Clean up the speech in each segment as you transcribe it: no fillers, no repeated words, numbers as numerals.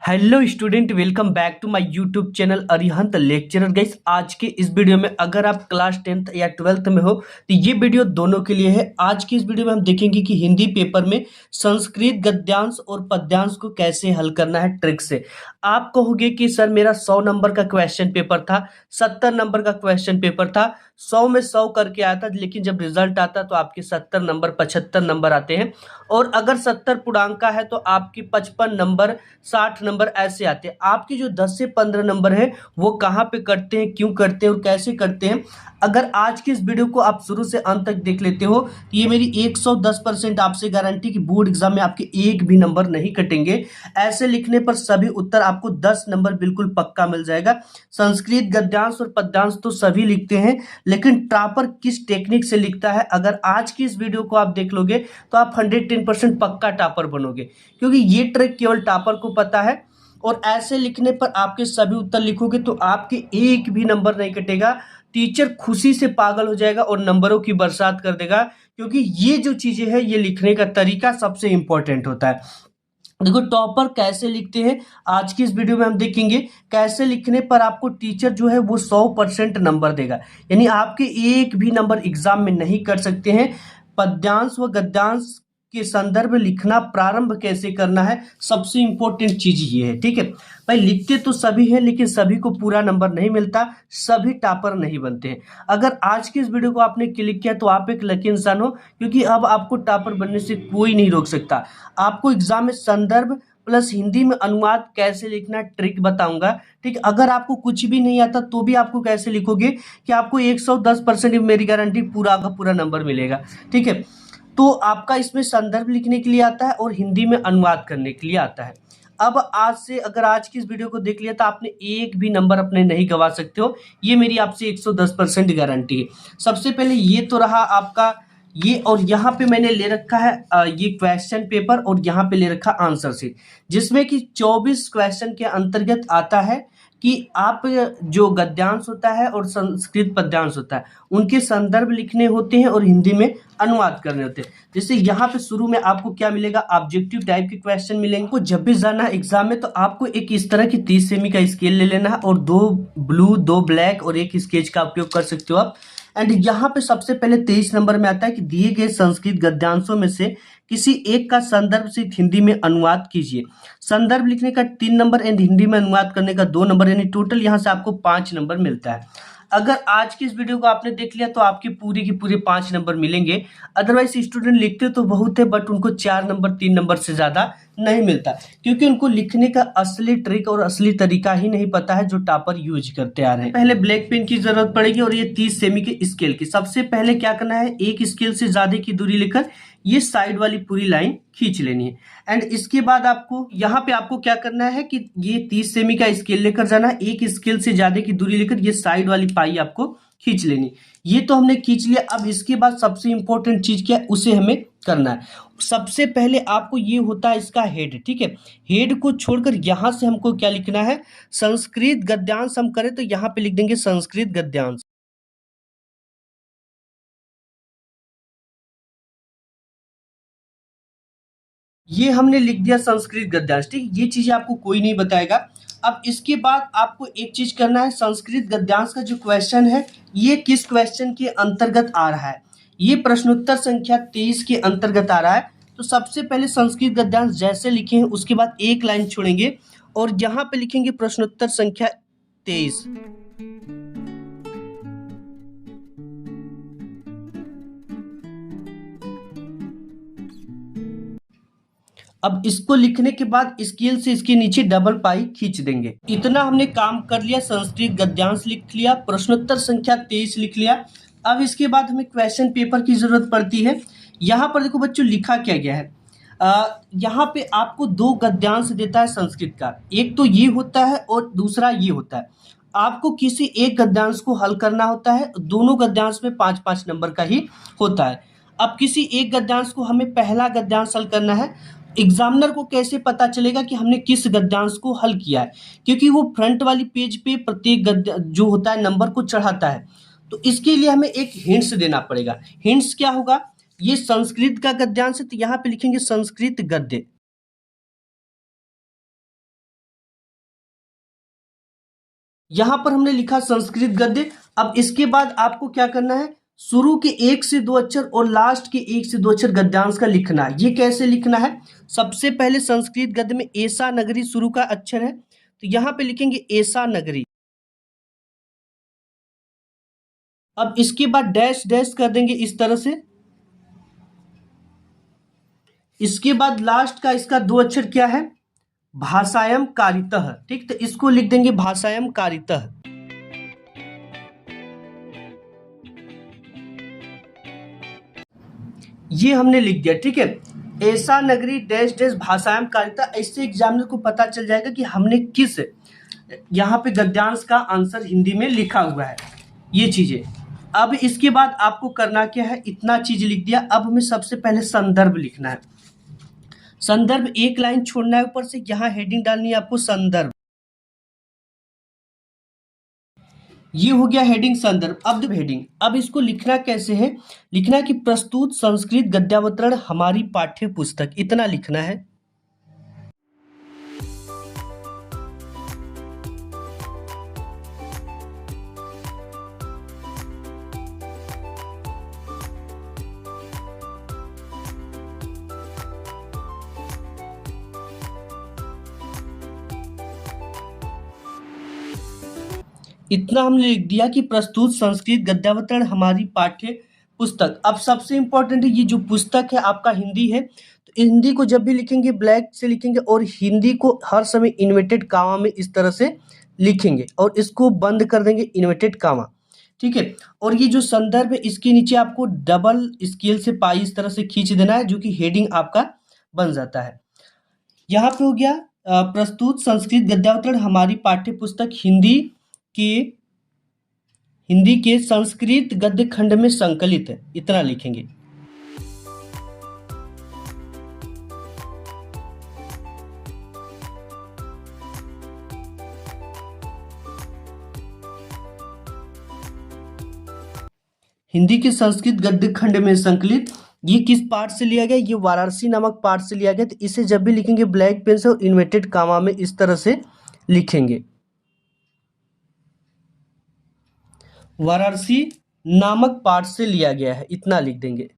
Hello student, welcome back to my YouTube channel Arihant lecturer. Guys, आज के इस video में अगर आप क्लास 10th या 12th में हो तो ये वीडियो दोनों के लिए है। आज की इस वीडियो में हम देखेंगे कि हिंदी पेपर में संस्कृत गद्यांश और पद्यांश को कैसे हल करना है ट्रिक से। आप कहोगे कि सर मेरा 100 नंबर का क्वेश्चन पेपर था, 70 नंबर का क्वेश्चन पेपर था, 100 में 100 करके आया था, लेकिन जब रिजल्ट आता तो आपके 70 नंबर 75 नंबर आते हैं। और अगर 70 पूर्णांक का है तो आपकी 55 नंबर 60 नंबर ऐसे आते हैं। आपके जो 10 से 15 नंबर है वो कहाँ पे कटते हैं, क्यों करते हैं और कैसे करते हैं, अगर आज की इस वीडियो को आप शुरू से अंत तक देख लेते हो तो ये मेरी 110% आपसे गारंटी कि बोर्ड एग्जाम में आपके एक भी नंबर नहीं कटेंगे। ऐसे लिखने पर सभी उत्तर आपको 10 नंबर बिल्कुल पक्का मिल जाएगा। संस्कृत गद्यांश और पद्यांश तो सभी लिखते हैं, लेकिन टॉपर किस टेक्निक से लिखता है, अगर आज की इस वीडियो को आप देख लोगे तो आप 110% पक्का टॉपर बनोगे, क्योंकि ये ट्रिक केवल टॉपर को पता है। और ऐसे लिखने पर आपके सभी उत्तर लिखोगे तो आपके एक भी नंबर नहीं कटेगा। टीचर खुशी से पागल हो जाएगा और नंबरों की बरसात कर देगा, क्योंकि ये जो चीजें हैं ये लिखने का तरीका सबसे इंपॉर्टेंट होता है। देखो टॉपर कैसे लिखते हैं, आज की इस वीडियो में हम देखेंगे कैसे लिखने पर आपको टीचर जो है वो 100% नंबर देगा, यानी आपके एक भी नंबर एग्जाम में नहीं कर सकते हैं। पद्यांश व गद्यांश के संदर्भ में लिखना प्रारंभ कैसे करना है, सबसे इंपॉर्टेंट चीज ये है। ठीक है भाई, लिखते तो सभी हैं लेकिन सभी को पूरा नंबर नहीं मिलता, सभी टॉपर नहीं बनते हैं। अगर आज की इस वीडियो को आपने क्लिक किया तो आप एक लकी इंसान हो, क्योंकि अब आपको टॉपर बनने से कोई नहीं रोक सकता। आपको एग्जाम में संदर्भ प्लस हिंदी में अनुवाद कैसे लिखना ट्रिक बताऊंगा। ठीक है, अगर आपको कुछ भी नहीं आता तो भी आपको कैसे लिखोगे कि आपको 110% मेरी गारंटी पूरा का पूरा नंबर मिलेगा। ठीक है, तो आपका इसमें संदर्भ लिखने के लिए आता है और हिंदी में अनुवाद करने के लिए आता है। अब आज से अगर आज की इस वीडियो को देख लिया तो आपने एक भी नंबर अपने नहीं गवा सकते हो, ये मेरी आपसे 110% गारंटी है। सबसे पहले ये तो रहा आपका ये, और यहाँ पे मैंने ले रखा है ये क्वेश्चन पेपर, और यहाँ पे ले रखा आंसर शीट, जिसमें कि 24 क्वेश्चन के अंतर्गत आता है कि आप जो गद्यांश होता है और संस्कृत पद्यांश होता है उनके संदर्भ लिखने होते हैं और हिंदी में अनुवाद करने होते हैं। जैसे यहाँ पे शुरू में आपको क्या मिलेगा, ऑब्जेक्टिव टाइप के क्वेश्चन मिलेंगे। को जब भी जाना है एग्जाम में तो आपको एक इस तरह की 30 सेमी का स्केल ले लेना है, और 2 ब्लू 2 ब्लैक और एक स्केच का उपयोग कर सकते हो आप। एंड यहाँ पे सबसे पहले 23 नंबर में आता है कि दिए गए संस्कृत गद्यांशों में से किसी एक का संदर्भ से हिंदी में अनुवाद कीजिए। संदर्भ लिखने का 3 नंबर एंड हिंदी में अनुवाद करने का 2 नंबर, यानी टोटल यहाँ से आपको 5 नंबर मिलता है। अगर आज की इस वीडियो को आपने देख लिया तो आपके पूरे के पूरे 5 नंबर मिलेंगे। अदरवाइज स्टूडेंट लिखते तो बहुत है बट उनको 4 नंबर 3 नंबर से ज्यादा नहीं मिलता, क्योंकि उनको लिखने का असली ट्रिक और असली तरीका ही नहीं पता है जो टॉपर यूज करते आ रहे हैं। पहले ब्लैक पेन की जरूरत पड़ेगी और ये 30 सेमी के स्केल की। सबसे पहले क्या करना है, एक स्केल से ज्यादा की दूरी लेकर ये साइड वाली पूरी लाइन खींच लेनी है। एंड इसके बाद आपको यहाँ पे आपको क्या करना है कि ये 30 सेमी का स्केल लेकर जाना है, एक स्केल से ज्यादा की दूरी लेकर ये साइड वाली पाई आपको खींच लेनी। ये तो हमने खींच लिया। अब इसके बाद सबसे इंपॉर्टेंट चीज क्या है उसे हमें करना है। सबसे पहले आपको ये होता है इसका हेड। ठीक है, हेड को छोड़कर यहां से हमको क्या लिखना है, संस्कृत गद्यांश हम करें तो यहाँ पे लिख देंगे संस्कृत गद्यांश। ये हमने लिख दिया संस्कृत गद्यांश। ठीक, ये चीजें आपको कोई नहीं बताएगा। अब इसके बाद आपको एक चीज करना है, संस्कृत गद्यांश का जो क्वेश्चन है ये किस क्वेश्चन के अंतर्गत आ रहा है, ये प्रश्नोत्तर संख्या 23 के अंतर्गत आ रहा है। तो सबसे पहले संस्कृत गद्यांश जैसे लिखे हैं उसके बाद एक लाइन छोड़ेंगे और यहाँ पे लिखेंगे प्रश्नोत्तर संख्या 23। अब इसको लिखने के बाद स्केल से इसके नीचे डबल पाई खींच देंगे। इतना हमने काम कर लिया, संस्कृत गद्यांश लिख लिया, प्रश्नोत्तर संख्या 23 लिख लिया। अब इसके बाद हमें क्वेश्चन पेपर की जरूरत पड़ती है। यहाँ पर देखो बच्चों लिखा क्या गया है, यहाँ पे आपको 2 गद्यांश देता है संस्कृत का, एक तो ये होता है और दूसरा ये होता है। आपको किसी एक गद्यांश को हल करना होता है, दोनों गद्यांश में 5-5 नंबर का ही होता है। अब किसी एक गद्यांश को हमें पहला गद्यांश हल करना है। एग्जामिनर को कैसे पता चलेगा कि हमने किस गद्यांश को हल किया है, क्योंकि वो फ्रंट वाली पेज पे प्रत्येक गद्य जो होता है नंबर को चढ़ाता है। तो इसके लिए हमें एक हिंट्स देना पड़ेगा। हिंट्स क्या होगा, ये संस्कृत का गद्यांश है तो यहाँ पे लिखेंगे संस्कृत गद्य। यहाँ पर हमने लिखा संस्कृत गद्य। अब इसके बाद आपको क्या करना है, शुरू के 1 से 2 अक्षर और लास्ट के 1 से 2 अक्षर गद्यांश का लिखना है। ये कैसे लिखना है, सबसे पहले संस्कृत गद्य में ऐसा नगरी शुरू का अक्षर है, तो यहाँ पे लिखेंगे ऐसा नगरी। अब इसके बाद डैश डैश कर देंगे इस तरह से। इसके बाद लास्ट का इसका 2 अक्षर क्या है, भाषायम कारितः। ठीक, तो इसको लिख देंगे भाषायम कारितः। ये हमने लिख दिया। ठीक है, ऐसा नगरी डैश डैश भाषायम कारितः। ऐसे एग्जामिनर को पता चल जाएगा कि हमने किस यहाँ पे गद्यांश का आंसर हिंदी में लिखा हुआ है, ये चीजें। अब इसके बाद आपको करना क्या है, इतना चीज लिख दिया। अब हमें सबसे पहले संदर्भ लिखना है। संदर्भ एक लाइन छोड़ना है ऊपर से, यहाँ हेडिंग डालनी है आपको संदर्भ। ये हो गया हेडिंग संदर्भ। अब हेडिंग, अब इसको लिखना कैसे है, लिखना है कि प्रस्तुत संस्कृत गद्यावतरण हमारी पाठ्य पुस्तक, इतना लिखना है। इतना हमने लिख दिया कि प्रस्तुत संस्कृत गद्यावतरण हमारी पाठ्य पुस्तक। अब सबसे इंपॉर्टेंट है, ये जो पुस्तक है आपका हिंदी है, तो हिंदी को जब भी लिखेंगे ब्लैक से लिखेंगे और हिंदी को हर समय इन्वर्टेड कामा में इस तरह से लिखेंगे और इसको बंद कर देंगे इन्वर्टेड कामा। ठीक है, और ये जो संदर्भ है इसके नीचे आपको डबल स्केल से पाई इस तरह से खींच देना है, जो कि हेडिंग आपका बन जाता है। यहाँ पे हो गया प्रस्तुत संस्कृत गद्यावतरण हमारी पाठ्य पुस्तक हिंदी के संस्कृत गद्य खंड में संकलित है, इतना लिखेंगे। हिंदी के संस्कृत गद्य खंड में संकलित, ये किस पार्ट से लिया गया, ये वाराणसी नामक पार्ट से लिया गया। तो इसे जब भी लिखेंगे ब्लैक पेन से और इन्वर्टेड कामा में इस तरह से लिखेंगे। वाराणसी नामक पाठ से लिया गया है, इतना लिख देंगे।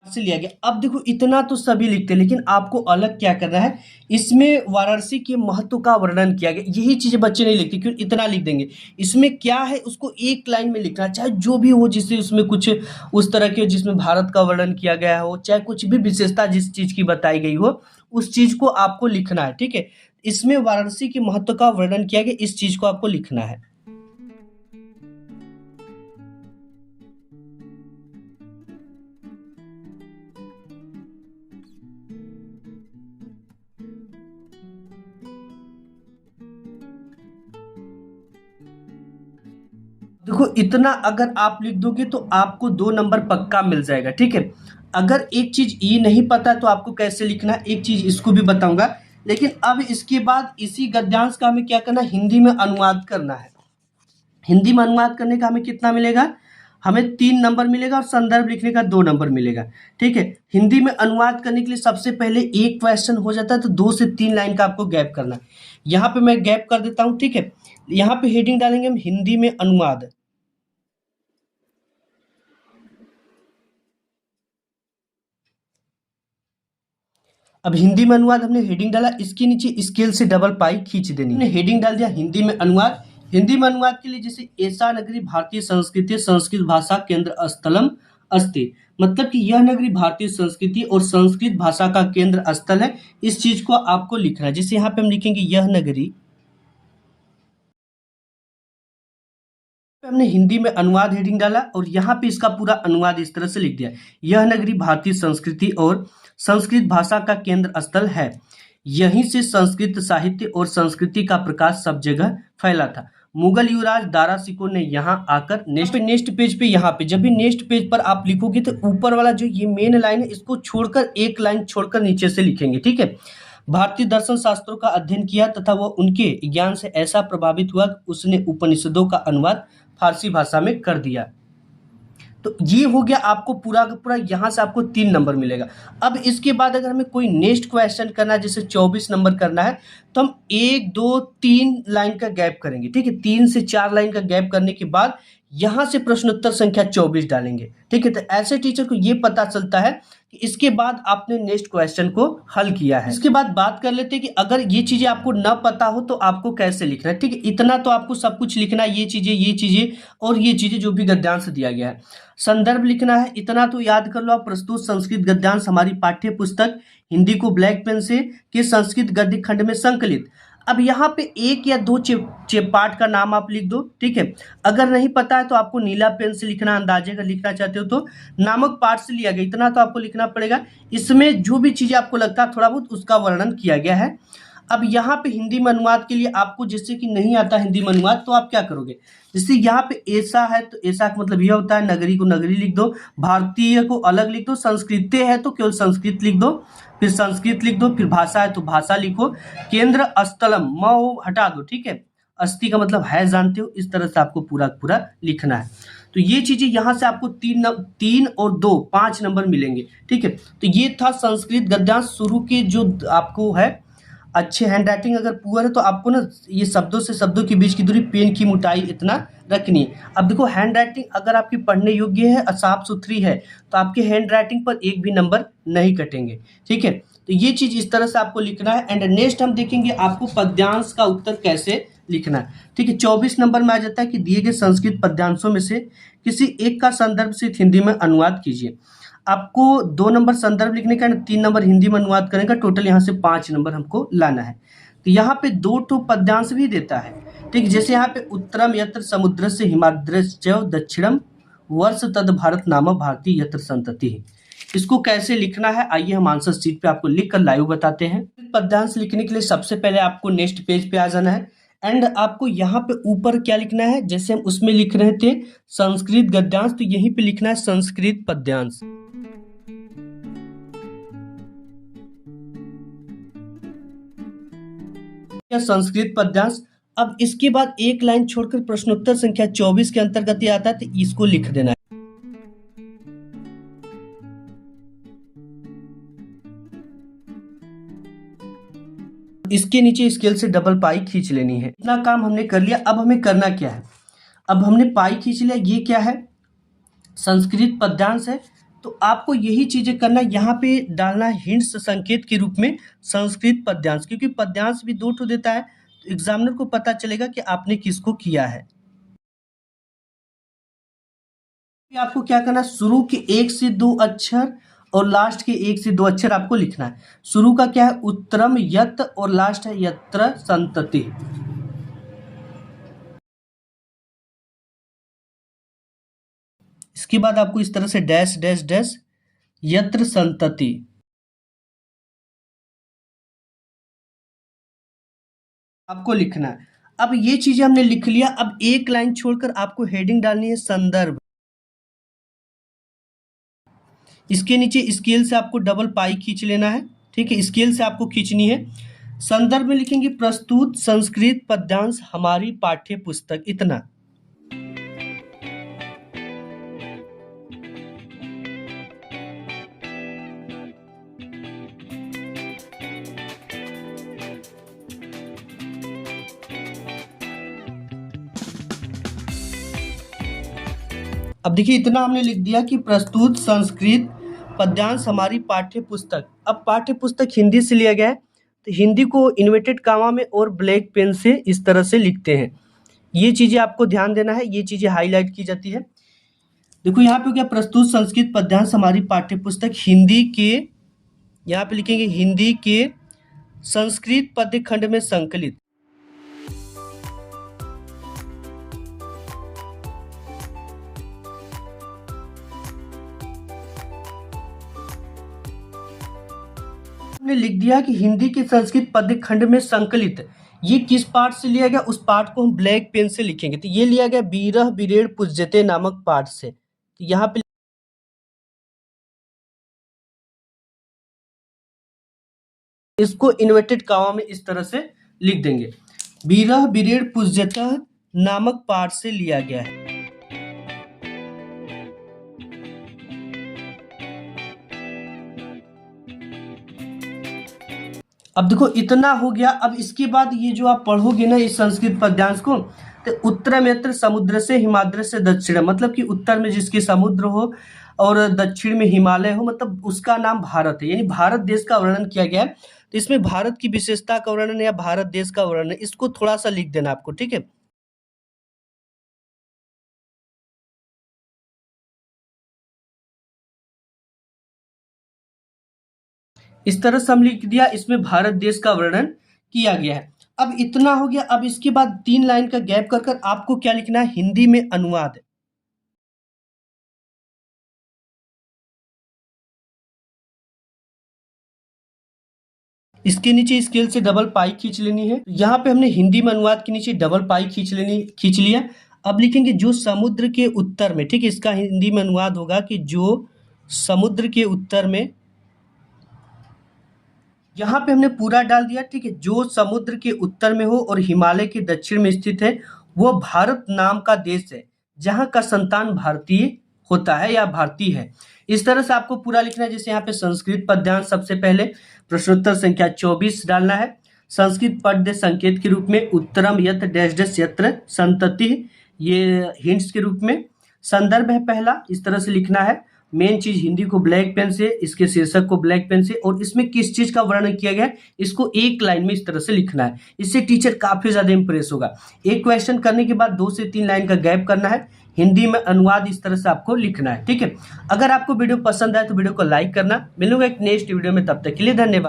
से लिया गया। अब देखो इतना तो सभी लिखते हैं, लेकिन आपको अलग क्या करना है, इसमें वाराणसी के महत्व का वर्णन किया गया। यही चीजें बच्चे नहीं लिखते, क्यों, इतना लिख देंगे। इसमें क्या है उसको एक लाइन में लिखना, चाहे जो भी हो, जिससे उसमें कुछ उस तरह के जिसमें भारत का वर्णन किया गया हो, चाहे कुछ भी विशेषता जिस चीज की बताई गई हो, उस चीज को आपको लिखना है। ठीक है, इसमें वाराणसी के महत्व का वर्णन किया गया, इस चीज को आपको लिखना है। देखो इतना अगर आप लिख दोगे तो आपको 2 नंबर पक्का मिल जाएगा। ठीक है, अगर एक चीज ये नहीं पता तो आपको कैसे लिखना है, एक चीज इसको भी बताऊंगा। लेकिन अब इसके बाद इसी गद्यांश का हमें क्या करना है, हिंदी में अनुवाद करना है। हिंदी में अनुवाद करने का हमें कितना मिलेगा, हमें 3 नंबर मिलेगा और संदर्भ लिखने का 2 नंबर मिलेगा। ठीक है, हिंदी में अनुवाद करने के लिए सबसे पहले एक क्वेश्चन हो जाता है, तो 2 से 3 लाइन का आपको गैप करना है। यहाँ पे मैं गैप कर देता हूँ। ठीक है, यहाँ पे हेडिंग डालेंगे हम हिंदी में अनुवाद। अब हिंदी में अनुवाद हमने हेडिंग डाला, इसके नीचे स्केल से डबल पाई खींच देनी। हमने हेडिंग डाल दिया हिंदी में अनुवाद। हिंदी में अनुवाद के लिए जैसे ऐसा नगरी भारतीय संस्कृति संस्कृत भाषा केंद्र स्थलम अस्ति, मतलब कि यह नगरी भारतीय संस्कृति और संस्कृत भाषा का केंद्र स्थल है, इस चीज को आपको लिखना है। जैसे यहाँ पे हम लिखेंगे यह नगरी, हमने हिंदी में अनुवाद हेडिंग डाला और यहाँ पे इसका पूरा अनुवाद इस तरह से लिख दिया, यह नगरी भारतीय संस्कृति और संस्कृत भाषा का केंद्र स्थल है, यहीं से संस्कृत साहित्य और संस्कृति का प्रकाश सब जगह फैला था। मुगल युवराज दारा सिको ने यहाँ आकर नेक्स्ट पेज पे, यहाँ पे जब भी नेक्स्ट पेज पर आप लिखोगे तो ऊपर वाला जो ये मेन लाइन है इसको छोड़कर एक लाइन छोड़कर नीचे से लिखेंगे। ठीक है, भारतीय दर्शन शास्त्रों का अध्ययन किया तथा वह उनके ज्ञान से ऐसा प्रभावित हुआ कि उसने उपनिषदों का अनुवाद फारसी भाषा में कर दिया। तो ये हो गया आपको पूरा का पूरा, यहाँ से आपको 3 नंबर मिलेगा। अब इसके बाद अगर हमें कोई नेक्स्ट क्वेश्चन करना है, जैसे 24 नंबर करना है, तो हम 1 2 3 लाइन का गैप करेंगे, ठीक है। 3 से 4 लाइन का गैप करने के बाद यहाँ से प्रश्नोत्तर संख्या 24 डालेंगे, ठीक है। तो ऐसे टीचर को ये पता चलता है कि इसके बाद आपने नेक्स्ट क्वेश्चन को हल किया है। इसके बाद बात कर लेते हैं कि अगर ये चीजें आपको न पता हो तो आपको कैसे लिखना है, ठीक है। इतना तो आपको सब कुछ लिखना है, ये चीजें और ये चीजें जो भी गद्यांश दिया गया है। संदर्भ लिखना है, इतना तो याद कर लो आप, प्रस्तुत संस्कृत गद्यांश हमारी पाठ्य पुस्तक हिंदी को ब्लैक पेन से के संस्कृत गद्य खंड में संकलित। अब यहाँ पे 1 या 2 पाठ का नाम आप लिख दो, ठीक है। अगर नहीं पता है तो आपको नीला पेन से लिखना, अंदाजे का लिखना चाहते हो तो नामक पाठ से लिया गया, इतना तो आपको लिखना पड़ेगा। इसमें जो भी चीजें आपको लगता है थोड़ा बहुत उसका वर्णन किया गया है। अब यहाँ पे हिंदी में अनुवाद के लिए आपको, जैसे कि नहीं आता हिंदी में अनुवाद, तो आप क्या करोगे, जैसे यहाँ पे ऐसा है तो ऐसा का मतलब यह होता है, नगरी को नगरी लिख दो, भारतीय को अलग लिख दो, संस्कृत है तो केवल संस्कृत लिख दो, फिर संस्कृत लिख दो, फिर भाषा है तो भाषा लिखो, केंद्र स्थलम म हटा दो, ठीक है। अस्थि का मतलब है जानते हो, इस तरह से आपको पूरा पूरा लिखना है। तो ये चीजें यहाँ से आपको 3 और 2 5 नंबर मिलेंगे, ठीक है। तो ये था संस्कृत गद्यांश शुरू के, जो आपको है अच्छे हैंड राइटिंग अगर पुअर है तो आपको ना ये शब्दों से शब्दों के बीच की दूरी, पेन की मोटाई इतना रखनी है। अब देखो हैंड राइटिंग अगर आपकी पढ़ने योग्य है और साफ सुथरी है तो आपके हैंड राइटिंग पर एक भी नंबर नहीं कटेंगे, ठीक है। तो ये चीज इस तरह से आपको लिखना है। एंड नेक्स्ट हम देखेंगे आपको पद्यांश का उत्तर कैसे लिखना है, ठीक है। 24 नंबर में आ जाता है कि दिए गए संस्कृत पद्यांशों में से किसी एक का संदर्भ से हिंदी में अनुवाद कीजिए। आपको 2 नंबर संदर्भ लिखने का, 3 नंबर हिंदी में अनुवाद करने का, टोटल यहाँ से 5 नंबर हमको लाना है। तो यहाँ पे 2 ठो पद्यांश भी देता है, ठीक। जैसे यहाँ पे उत्तरम यत्र समुद्र से हिमाद्रश्च दक्षिणम वर्ष तद भारत नाम भारती यत्र संतति। इसको कैसे लिखना है आइए हम आंसर शीट पे आपको लिख कर लाइव बताते हैं। पद्यांश लिखने के लिए सबसे पहले आपको नेक्स्ट पेज पे आ जाना है। एंड आपको यहाँ पे ऊपर क्या लिखना है, जैसे हम उसमें लिख रहे थे संस्कृत गद्यांश, तो यहीं पे लिखना है संस्कृत पद्यांश। संस्कृत पद्यांश। अब इसके बाद एक लाइन छोड़कर प्रश्नोत्तर संख्या 24 के अंतर्गत ये आता है, तो इसको लिख देना है। इसके नीचे स्केल से डबल पाई खींच लेनी है। इतना काम हमने कर लिया। अब हमें करना क्या है, अब हमने पाई खींच लिया, ये क्या है संस्कृत पद्यांश है, तो आपको यही चीजें करना है। यहाँ पे डालना है हिंट्स संकेत के रूप में संस्कृत पद्यांश, क्योंकि पद्यांश भी 2 ठो देता है तो एग्जामिनर को पता चलेगा कि आपने किसको किया है। आपको क्या करना है, शुरू के 1 से 2 अक्षर और लास्ट के 1 से 2 अक्षर आपको लिखना है। शुरू का क्या है उत्तरम यत और लास्ट है यत्र संतति। इसके बाद आपको इस तरह से डैश डैश डैश यत्र संतति आपको लिखना है। अब ये चीजें हमने लिख लिया। अब एक लाइन छोड़कर आपको हेडिंग डालनी है संदर्भ। इसके नीचे स्केल से आपको डबल पाई खींच लेना है, ठीक है। स्केल से आपको खींचनी है। संदर्भ में लिखेंगे प्रस्तुत संस्कृत पद्यांश हमारी पाठ्य पुस्तक, इतना। अब देखिए इतना हमने लिख दिया कि प्रस्तुत संस्कृत पद्यांश हमारी पाठ्य पुस्तक। अब पाठ्य पुस्तक हिंदी से लिया गया है तो हिंदी को इन्वर्टेड कामा में और ब्लैक पेन से इस तरह से लिखते हैं। ये चीजें आपको ध्यान देना है, ये चीजें हाईलाइट की जाती है। देखो यहाँ पे हो गया प्रस्तुत संस्कृत पद्यांश हमारी पाठ्य पुस्तक हिंदी के, यहाँ पे लिखेंगे हिंदी के संस्कृत पद्य खंड में संकलित। हमने लिख दिया कि हिंदी के संस्कृत पद्य खंड में संकलित। ये किस पाठ से लिया गया, उस पाठ को हम ब्लैक पेन से लिखेंगे। तो ये लिया गया बीरह बिरेड़ पूज्यते नामक पाठ से। तो यहाँ पे इसको इन्वर्टेड कामा में इस तरह से लिख देंगे, बीरह बिरेड़ पूज्यते नामक पाठ से लिया गया है। अब देखो इतना हो गया। अब इसके बाद ये जो आप पढ़ोगे ना इस संस्कृत पद्यांश को, तो उत्तर में यत्र समुद्र से हिमाद्र से दक्षिण, मतलब कि उत्तर में जिसके समुद्र हो और दक्षिण में हिमालय हो, मतलब उसका नाम भारत है, यानी भारत देश का वर्णन किया गया है। तो इसमें भारत की विशेषता का वर्णन या भारत देश का वर्णन, इसको थोड़ा सा लिख देना आपको, ठीक है। इस तरह से हम लिख दिया, इसमें भारत देश का वर्णन किया गया है। अब इतना हो गया। अब इसके बाद 3 लाइन का गैप कर कर आपको क्या लिखना है, हिंदी में अनुवाद। इसके नीचे स्केल से डबल पाई खींच लेनी है। यहाँ पे हमने हिंदी में अनुवाद के नीचे डबल पाई खींच लिया। अब लिखेंगे जो समुद्र के उत्तर में, ठीक है, इसका हिंदी में अनुवाद होगा कि जो समुद्र के उत्तर में, यहाँ पे हमने पूरा डाल दिया, ठीक है। जो समुद्र के उत्तर में हो और हिमालय के दक्षिण में स्थित है, वो भारत नाम का देश है, जहाँ का संतान भारतीय होता है या भारतीय है। इस तरह से आपको पूरा लिखना है। जैसे यहाँ पे संस्कृत पद्यांश सबसे पहले प्रश्नोत्तर संख्या 24 डालना है। संस्कृत पद्य संकेत के रूप में उत्तरम यत्र डैश डैश यत्र संतति, ये हिंट्स के रूप में। संदर्भ है पहला, इस तरह से लिखना है। मेन चीज हिंदी को ब्लैक पेन से, इसके शीर्षक को ब्लैक पेन से, और इसमें किस चीज का वर्णन किया गया है इसको एक लाइन में इस तरह से लिखना है। इससे टीचर काफी ज्यादा इंप्रेस होगा। एक क्वेश्चन करने के बाद 2 से 3 लाइन का गैप करना है, हिंदी में अनुवाद इस तरह से आपको लिखना है, ठीक है। अगर आपको वीडियो पसंद आए तो वीडियो को लाइक करना। मिलूंगा एक नेक्स्ट वीडियो में, तब तक के लिए धन्यवाद।